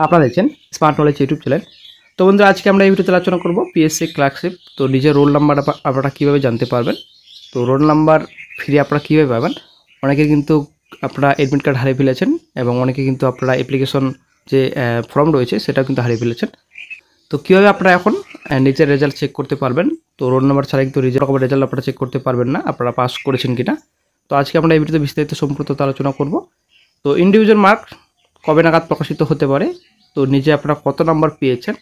আপনারা দেখছেন smart knowledge YouTube channel. তো বন্ধুরা, আজকে আমরা এই ভিডিওতে আলোচনা করব পিএসসি ক্লার্কশিপ। তো নিজের রোল নাম্বার আপনারা কীভাবে জানতে পারবেন, তো রোল নাম্বার ফিরে আপনারা কীভাবে পাবেন। অনেকে কিন্তু আপনারা অ্যাডমিট কার্ড হারিয়ে ফেলেছেন এবং অনেকে কিন্তু আপনারা অ্যাপ্লিকেশন যে ফর্ম রয়েছে সেটাও কিন্তু হারিয়ে ফেলেছেন। তো কীভাবে আপনারা এখন নিজের রেজাল্ট চেক করতে পারবেন। তো রোল নাম্বার ছাড়া কিন্তু রেজাল্ট আপনারা চেক করতে পারবেন না, আপনারা পাস করেছেন কিনা। তো আজকে আমরা এই ভিডিওতে বিস্তারিত সম্পূর্ণ আলোচনা করব। তো ইন্ডিভিজুয়াল মার্ক কবে নাগাদ প্রকাশিত হতে পারে, তো নিজে আপনারা কত নাম্বার পেয়েছেন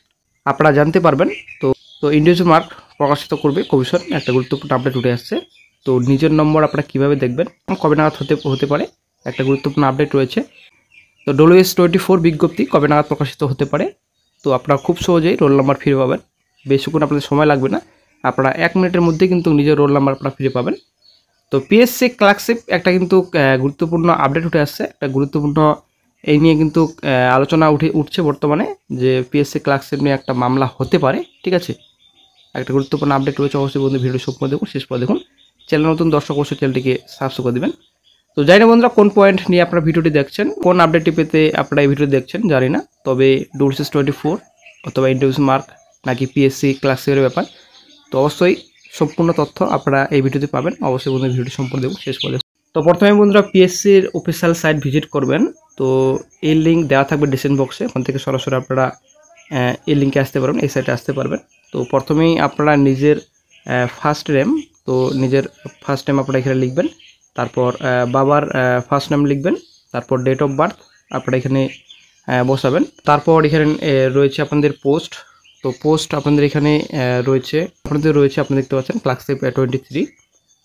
আপনারা জানতে পারবেন। তো তো ইন্ডিভিজুয়াল মার্ক প্রকাশিত করবে কমিশন, একটা গুরুত্বপূর্ণ আপডেট উঠে আসছে। তো নিজের নম্বর আপনারা কীভাবে দেখবেন, কবে নাগাদ হতে পারে, একটা গুরুত্বপূর্ণ আপডেট রয়েছে। তো WS24 বিজ্ঞপ্তি কবে নাগাদ প্রকাশিত হতে পারে। তো আপনারা খুব সহজেই রোল নাম্বার ফিরে পাবেন, বেশিক্ষণ আপনাদের সময় লাগবে না, আপনারা 1 মিনিটের মধ্যে কিন্তু নিজের রোল নাম্বার আপনারা ফিরে পাবেন। তো পিএসসি ক্লার্কশিপ একটা কিন্তু গুরুত্বপূর্ণ আপডেট উঠে আসছে, একটা গুরুত্বপূর্ণ এই নিয়ে কিন্তু আলোচনা উঠছে বর্তমানে, যে পিএসসি ক্লার্কশিপ নিয়ে একটা মামলা হতে পারে। ঠিক আছে, একটা গুরুত্বপূর্ণ আপডেট রয়েছে। অবশ্যই বন্ধু ভিডিও সম্পূর্ণ দেখুন, শেষ পর দেখুন। চ্যানেল নতুন দর্শক অবশ্যই চ্যানেলটিকে সাবস্ক্রাইব করে দেবেন। তো জানি না বন্ধুরা কোন পয়েন্ট নিয়ে আপনারা ভিডিওটি দেখছেন, কোন আপডেটটি পেতে আপনারা এই ভিডিও দেখছেন জানি না, তবে WS24 অথবা ইন্ডিভিজুয়াল মার্ক নাকি পিএসসি ক্লার্কশিপের ব্যাপার। তো অবশ্যই সম্পূর্ণ তথ্য আপনারা এই ভিডিওতে পাবেন। অবশ্যই বন্ধু ভিডিওটি সম্পূর্ণ দেখুন, শেষ পর দেখুন। তো প্রথমে বন্ধুরা পিএসসির অফিসিয়াল সাইট ভিজিট করবেন। তো এই লিঙ্ক দেওয়া থাকবে ডিসক্রিপশন বক্সে, ওখান থেকে সরাসরি আপনারা এই লিঙ্কে আসতে পারবেন, এই সাইটে আসতে পারবেন। তো প্রথমেই আপনারা নিজের ফার্স্ট নেম, তো নিজের ফার্স্ট নেম আপনারা এখানে লিখবেন, তারপর বাবার ফার্স্ট নেম লিখবেন, তারপর ডেট অফ বার্থ আপনারা এখানে বসাবেন। তারপর এখানে রয়েছে আপনাদের পোস্ট। তো পোস্ট আপনাদের এখানে রয়েছে আপনারা দেখতে পাচ্ছেন ক্লার্কশিপ 23।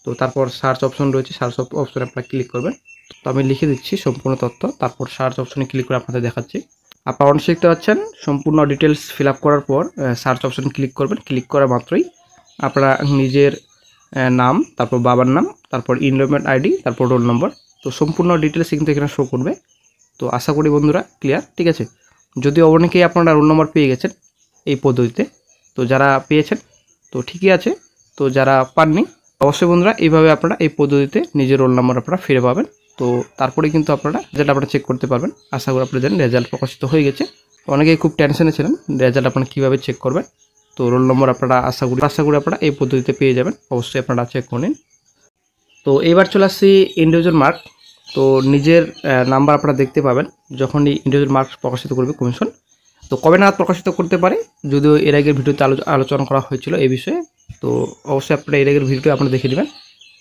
তো তারপর সার্চ অপশন রয়েছে, সার্চ অপশনে আপনারা ক্লিক করবেন। তো আমি লিখে দিচ্ছি সম্পূর্ণ তথ্য, তারপর সার্চ অপশনে ক্লিক করে আপনাদের দেখাচ্ছি। আপনারা অনলাইনে দেখতে পাচ্ছেন সম্পূর্ণ ডিটেলস ফিল আপ করার পর সার্চ অপশন ক্লিক করবেন। ক্লিক করা মাত্রই আপনারা নিজের নাম, তারপর বাবার নাম, তারপর এনরোলমেন্ট আইডি, তারপর রোল নম্বর, তো সম্পূর্ণ ডিটেলস কিন্তু এখানে শো করবে। তো আশা করি বন্ধুরা ক্লিয়ার। ঠিক আছে, যদিও অনেকেই আপনারা রোল নম্বর পেয়ে গেছেন এই পদ্ধতিতে, তো যারা পেয়েছেন তো ঠিকই আছে, তো যারা পাননি অবশ্যই বন্ধুরা এইভাবে আপনারা এই পদ্ধতিতে নিজের রোল নাম্বার আপনারা ফিরে পাবেন। তো তারপরে কিন্তু আপনারা রেজাল্ট আপনারা চেক করতে পারবেন। আশা করি আপনারা জানেন রেজাল্ট প্রকাশিত হয়ে গেছে। অনেকেই খুব টেনশনে ছিলেন রেজাল্ট আপনারা কীভাবে চেক করবেন। তো রোল নম্বর আপনারা আশা করি আপনারা এই পদ্ধতিতে পেয়ে যাবেন, অবশ্যই আপনারা চেক করে নিন। তো এবার চলে আসছি ইন্ডিভিজুয়াল মার্ক। তো নিজের নাম্বার আপনারা দেখতে পাবেন যখনই ইন্ডিভিজুয়াল মার্ক প্রকাশিত করবে কমিশন। তো কবে নাগাদ প্রকাশিত করতে পারে, যদিও এর আগের ভিডিওতে আলোচনা করা হয়েছিল এই বিষয়ে। তো অবশ্যই আপনারা এর আগের ভিডিওটি আপনারা দেখে নেবেন।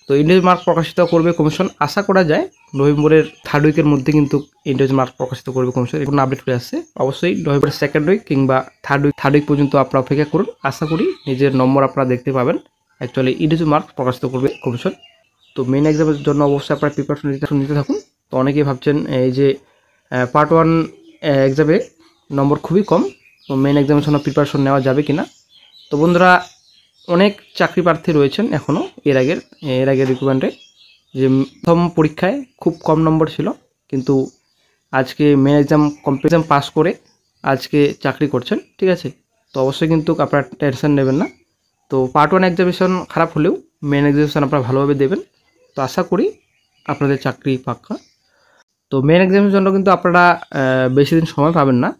তো ইন্ডিভিজুয়াল মার্ক প্রকাশিত করবে কমিশন, আশা করা যায় নভেম্বরের 3rd উইকের মধ্যে কিন্তু ইন্ডিভিজুয়াল মার্ক প্রকাশিত করবে কমিশন। এখন আপডেট হয়ে আসছে, অবশ্যই নভেম্বরের 2nd উইক কিংবা 3rd উইক পর্যন্ত আপনারা অপেক্ষা করুন। আশা করি নিজের নম্বর আপনারা দেখতে পাবেন। অ্যাকচুয়ালি ইন্ডিভিজুয়াল মার্ক প্রকাশিত করবে কমিশন। তো মেন এক্সামের জন্য অবশ্যই আপনারা প্রিপারেশন নিতে থাকুন। তো অনেকেই ভাবছেন এই যে পার্ট 1 এক্সামে নম্বর খুবই কম, তো মেন এক্সামের জন্য প্রিপারেশন নেওয়া যাবে কিনা। তো বন্ধুরা অনেক চাকরি প্রার্থী রয়েছেন এখনও এর আগের রিক্রুটমেন্টে, যে প্রথম পরীক্ষায় খুব কম নম্বর ছিল, কিন্তু আজকে মেন এক্সাম পাস করে আজকে চাকরি করছেন। ঠিক আছে, তো অবশ্যই কিন্তু আপনারা টেনশন নেবেন না। তো পার্ট 1 এক্সামিনেশন খারাপ হলেও মেন এক্সামিনেশন আপনারা ভালোভাবে দেবেন, তো আশা করি আপনাদের চাকরি পাক্কা। তো মেন এক্সামের জন্য কিন্তু আপনারা বেশি দিন সময় পাবেন না,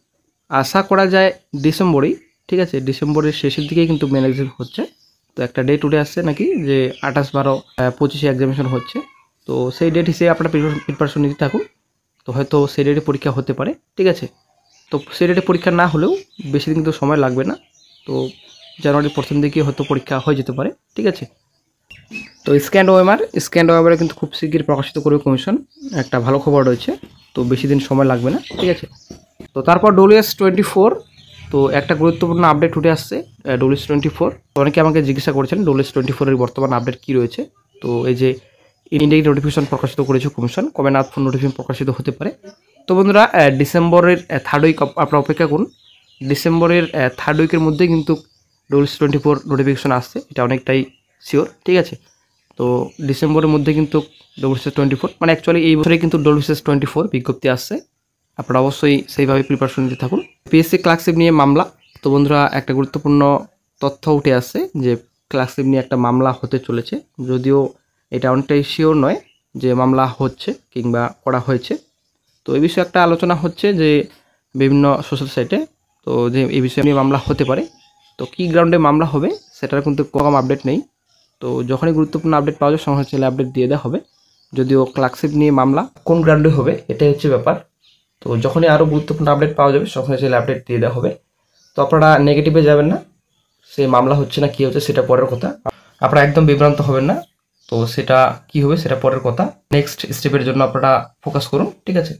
আশা করা যায় ডিসেম্বরেই। ঠিক আছে, ডিসেম্বরের শেষের দিকেই কিন্তু মেন এক্সাম হচ্ছে। তো একটা ডেট উঠে আসছে নাকি যে 28-12-25 এক্সামিনেশন হচ্ছে। তো সেই ডেট হিসেবে আপনারা প্রিপারেশন নিতে থাকুন। তো হয়তো সেই ডেটে পরীক্ষা হতে পারে। ঠিক আছে, তো সেই ডেটে পরীক্ষা না হলেও বেশি দিন কিন্তু সময় লাগবে না। তো জানুয়ারির প্রথম দিকে হয়তো পরীক্ষা হয়ে যেতে পারে। ঠিক আছে, তো স্ক্যান্ড ওয়েমারে কিন্তু খুব শীঘ্রই প্রকাশিত করবে কমিশন, একটা ভালো খবর রয়েছে। তো বেশি দিন সময় লাগবে না। ঠিক আছে, তো তারপর WS24, তো একটা গুরুত্বপূর্ণ আপডেট উঠে আসছে WS24। তো অনেকে আমাকে জিজ্ঞাসা করেছেন WS24 এর বর্তমান আপডেট কী রয়েছে। তো এই যে ইন্ডিয়ান নোটিফিকেশন প্রকাশিত করেছে কমিশন, কবে নাগাদ নোটিফিকেশন প্রকাশিত হতে পারে। তো বন্ধুরা ডিসেম্বরের 3rd উইক আপনারা অপেক্ষা করুন। ডিসেম্বরের 3rd উইকের মধ্যে কিন্তু WS24 নোটিফিকেশন আসছে, এটা অনেকটাই শিওর। ঠিক আছে, তো ডিসেম্বরের মধ্যে কিন্তু WS24 মানে অ্যাকচুয়ালি এই বছরে কিন্তু WS24 বিজ্ঞপ্তি আসছে। আপনারা অবশ্যই সেইভাবে প্রিপারেশন নিতে থাকুন। পিএসসি ক্লার্কশিপ নিয়ে মামলা, তো বন্ধুরা একটা গুরুত্বপূর্ণ তথ্য উঠে আসছে যে ক্লার্কশিপ নিয়ে একটা মামলা হতে চলেছে, যদিও এটা অনেকটাই শিওর নয় যে মামলা হচ্ছে কিংবা করা হয়েছে। তো এই বিষয়ে একটা আলোচনা হচ্ছে যে বিভিন্ন সোশ্যাল সাইটে, তো যে এই বিষয়ে নিয়ে মামলা হতে পারে। তো কী গ্রাউন্ডে মামলা হবে সেটার কিন্তু কোনো আপডেট নেই। তো যখনই গুরুত্বপূর্ণ আপডেট পাওয়া যায় সঙ্গে সঙ্গে আপডেট দিয়ে দেওয়া হবে। যদিও ক্লার্কশিপ নিয়ে মামলা কোন গ্রাউন্ডে হবে এটাই হচ্ছে ব্যাপার। তো যখনই আরও গুরুত্বপূর্ণ আপডেট পাওয়া যাবে সঙ্গে সঙ্গে আপডেট দিয়ে দেওয়া হবে। তো আপনারা নেগেটিভে যাবেন না, সে মামলা হচ্ছে না কী হচ্ছে সেটা পরের কথা। আপনারা একদম বিভ্রান্ত হবেন না, তো সেটা কী হবে সেটা পরের কথা। নেক্সট স্টেপের জন্য আপনারা ফোকাস করুন, ঠিক আছে।